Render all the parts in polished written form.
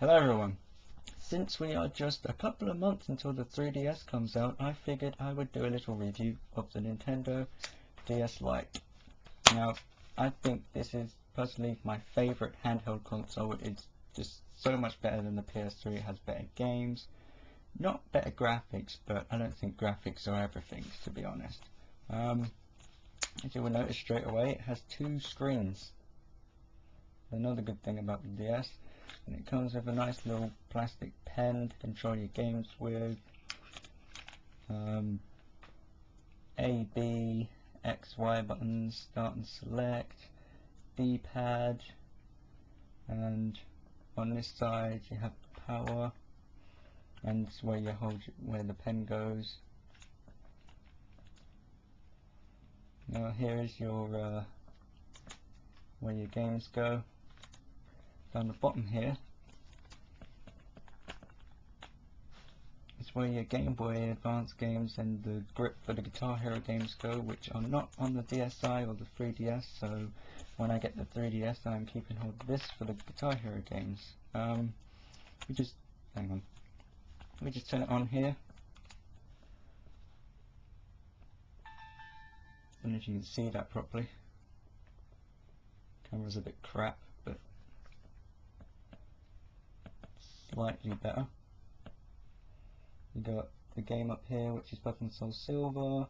Hello everyone. Since we are just a couple of months until the 3DS comes out, I figured I would do a little review of the Nintendo DS Lite. Now, I think this is personally my favourite handheld console. It's just so much better than the PS3. It has better games, not better graphics, but I don't think graphics are everything, to be honest. As you will notice straight away, it has two screens. Another good thing about the DS, and it comes with a nice little plastic pen to control your games with. A, B, X, Y buttons, start and select, D-pad, and on this side you have the power, and it's where you hold where the pen goes. Now here is your where your games go. Down the bottom here is where your Game Boy Advance games and the grip for the Guitar Hero games go, which are not on the DSi or the 3DS, so when I get the 3DS I'm keeping hold of this for the Guitar Hero games. We just turn it on here, I don't know if you can see that properly. Camera's a bit crap, but slightly better. You got the game up here, which is Pokemon Soul Silver,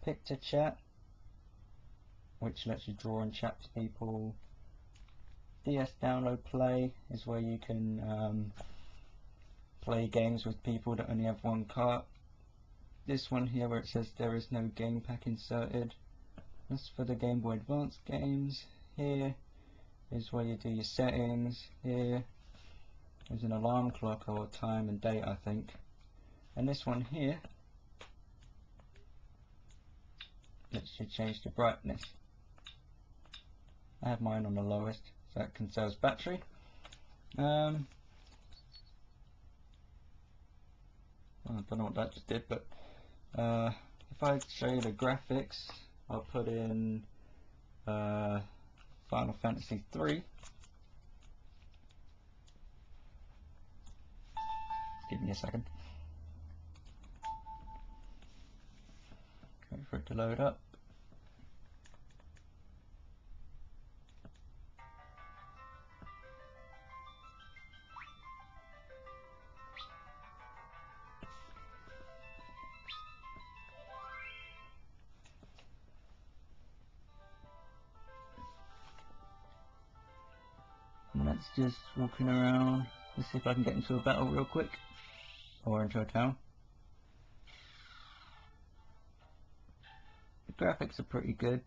Picture Chat, which lets you draw and chat to people. DS Download Play is where you can play games with people that only have one cart. This one here where it says there is no game pack inserted, that's for the Game Boy Advance games. Here is where you do your settings. Here is an alarm clock or time and date, I think. And this one here lets you change the brightness. I have mine on the lowest so it conserves battery. I don't know what that just did, but if I show you the graphics, I'll put in Final Fantasy 3. Give me a second. Wait for it to load up. And that's just walking around. Let's see if I can get into a battle real quick, or into a town. The graphics are pretty good.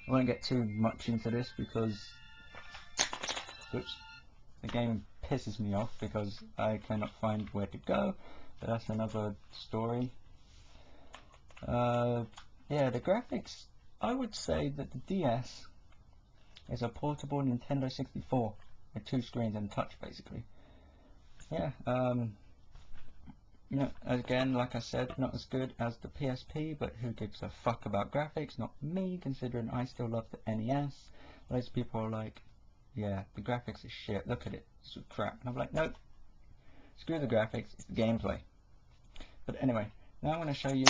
I won't get too much into this because the game pisses me off because I cannot find where to go, but that's another story. Yeah, the graphics, I would say that the DS is a portable Nintendo 64 with two screens and touch basically. Yeah, you know, again, like I said, not as good as the PSP, but who gives a fuck about graphics? Not me, considering I still love the NES. Loads of people are like, yeah, the graphics is shit, look at it, it's crap. And I'm like, nope, screw the graphics, it's the gameplay. But anyway, now I want to show you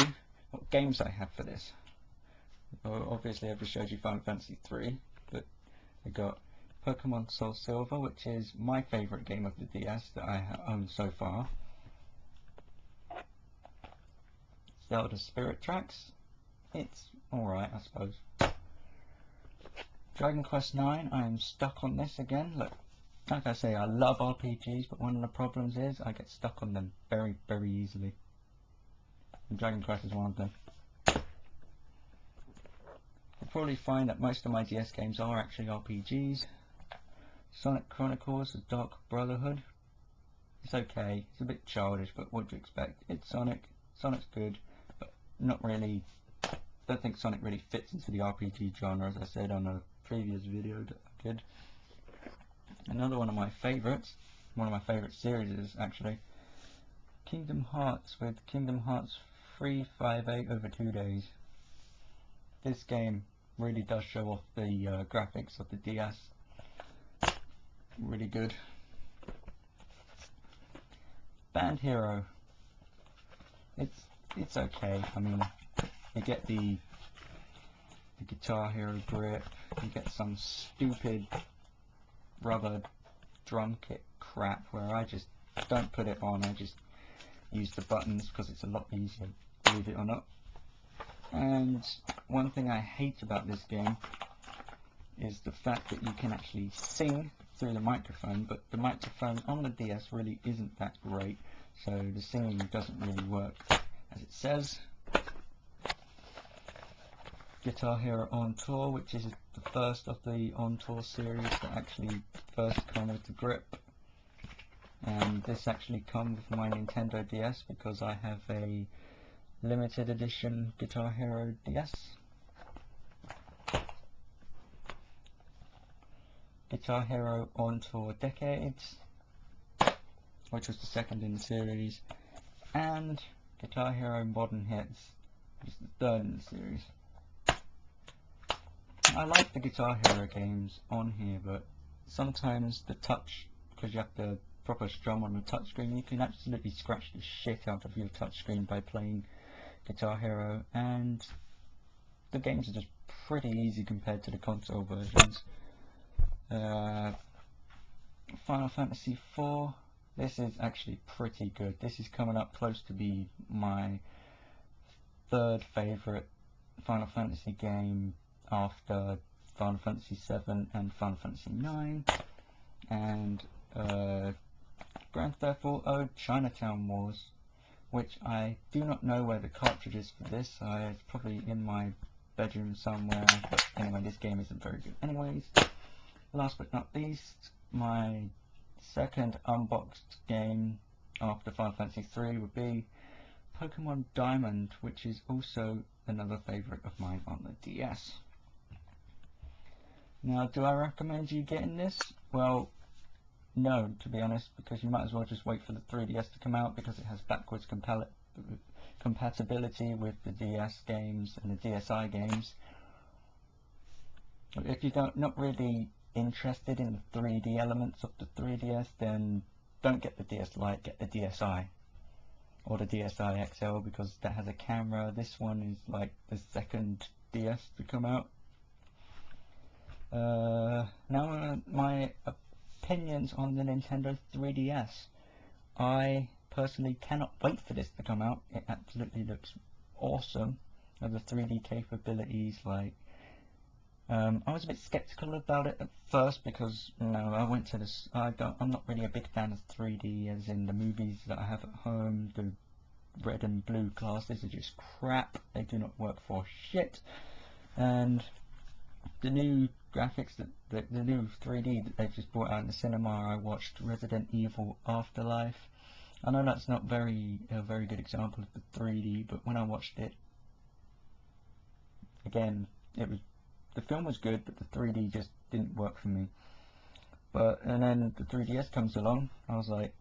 what games I have for this. Well, obviously I've just showed you Final Fantasy 3, but I got Pokemon Soul Silver, which is my favourite game of the DS that I have owned so far. Zelda Spirit Tracks, it's alright I suppose. Dragon Quest 9, I am stuck on this again. Look, like I say, I love RPGs, but one of the problems is I get stuck on them very, very easily. And Dragon Quest is one of them. You'll probably find that most of my DS games are actually RPGs. Sonic Chronicles: The Dark Brotherhood. It's okay, it's a bit childish, but what do you expect? It's Sonic. Sonic's good, but not really. I don't think Sonic really fits into the RPG genre, as I said on a previous video that I did. Another one of my favourites, one of my favourite series is actually Kingdom Hearts, with Kingdom Hearts 358 over 2 days. This game really does show off the graphics of the DS. Really good. Band Hero. It's okay. I mean, you get the Guitar Hero grip. You get some stupid rubber drum kit crap where I just don't put it on. I just use the buttons because it's a lot easier, believe it or not. And one thing I hate about this game is the fact that you can actually sing through the microphone, but the microphone on the DS really isn't that great, so the singing doesn't really work as it says. Guitar Hero On Tour, which is the first of the On Tour series that actually first come with the grip. And this actually comes with my Nintendo DS because I have a limited edition Guitar Hero DS. Guitar Hero On Tour Decades, which was the second in the series, and Guitar Hero Modern Hits, which is the third in the series. I like the Guitar Hero games on here, but sometimes the touch, because you have the proper strum on the touchscreen, you can absolutely scratch the shit out of your touchscreen by playing Guitar Hero, and the games are just pretty easy compared to the console versions. Final Fantasy IV, this is actually pretty good. This is coming up close to be my third favourite Final Fantasy game after Final Fantasy VII and Final Fantasy IX, and Grand Theft Auto Chinatown Wars, which I do not know where the cartridge is for this. It's probably in my bedroom somewhere, but anyway, this game isn't very good anyways. Last but not least, my second unboxed game after Final Fantasy III would be Pokemon Diamond, which is also another favourite of mine on the DS. Now, do I recommend you getting this? Well, no, to be honest, because you might as well just wait for the 3DS to come out, because it has backwards compatibility with the DS games and the DSi games. If you're not really interested in the 3D elements of the 3DS, then don't get the DS Lite, get the DSi. Or the DSi XL, because that has a camera. This one is like the second DS to come out. Now my opinions on the Nintendo 3DS. I personally cannot wait for this to come out. It absolutely looks awesome. The 3D capabilities, like I was a bit skeptical about it at first because I went to this. I'm not really a big fan of 3D, as in the movies that I have at home. The red and blue glasses are just crap. They do not work for shit. And the new graphics, the new 3D that they've just brought out in the cinema. I watched Resident Evil Afterlife. I know that's not a very good example of the 3D, but when I watched it, again, the film was good, but the 3D just didn't work for me. And then the 3DS comes along. I was like,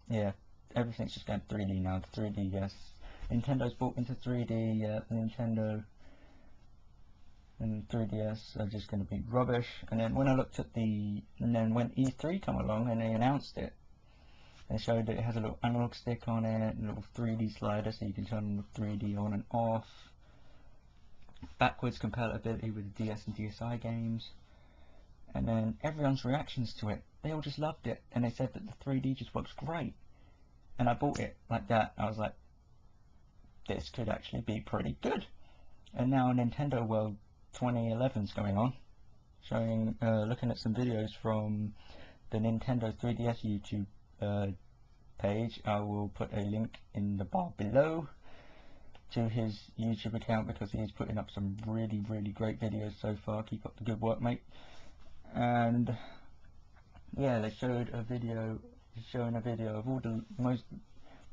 yeah, everything's just going 3D now. The 3D, yes, Nintendo's bought into 3D. Yeah, Nintendo and 3DS are just going to be rubbish. And then when I looked at and then when E3 come along and they announced it, they showed that it has a little analog stick on it, and a little 3D slider so you can turn the 3D on and off. Backwards compatibility with the DS and DSi games. And then everyone's reactions to it, they all just loved it, and they said that the 3D just works great. And I bought it like that. I was like, this could actually be pretty good. And now Nintendo World 2011 is going on, showing, looking at some videos from the Nintendo 3DS YouTube page. I will put a link in the bar below to his YouTube account, because he's putting up some really great videos so far. Keep up the good work, mate. And yeah, they showed a video showing a video of all the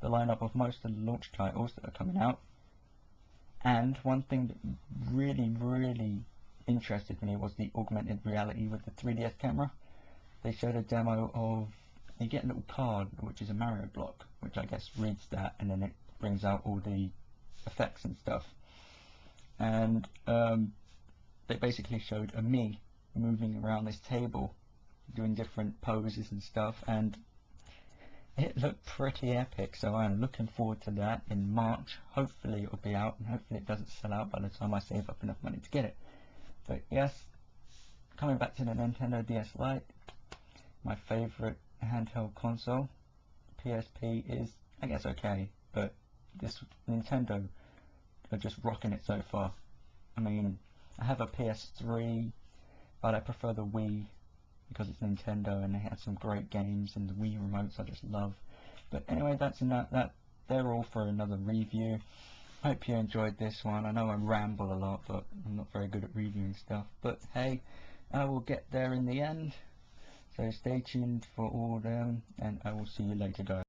lineup of most of the launch titles that are coming out. And one thing that really interested me was the augmented reality with the 3DS camera. They showed a demo of, you get a little card which is a Mario block, which I guess reads that, and then it brings out all the effects and stuff. And they basically showed a me moving around this table, doing different poses and stuff, and it looked pretty epic. So I'm looking forward to that in March. Hopefully it will be out, and hopefully it doesn't sell out by the time I save up enough money to get it. But yes, coming back to the Nintendo DS Lite, my favorite handheld console. PSP is, I guess, okay, but this Nintendo are just rocking it so far. I mean, I have a PS3, but I prefer the Wii because it's Nintendo and they have some great games, and the Wii remotes I just love. But anyway, that's enough. They're all for another review. Hope you enjoyed this one. I know I ramble a lot, but I'm not very good at reviewing stuff. But hey, I will get there in the end. So stay tuned for all of them, and I will see you later, guys.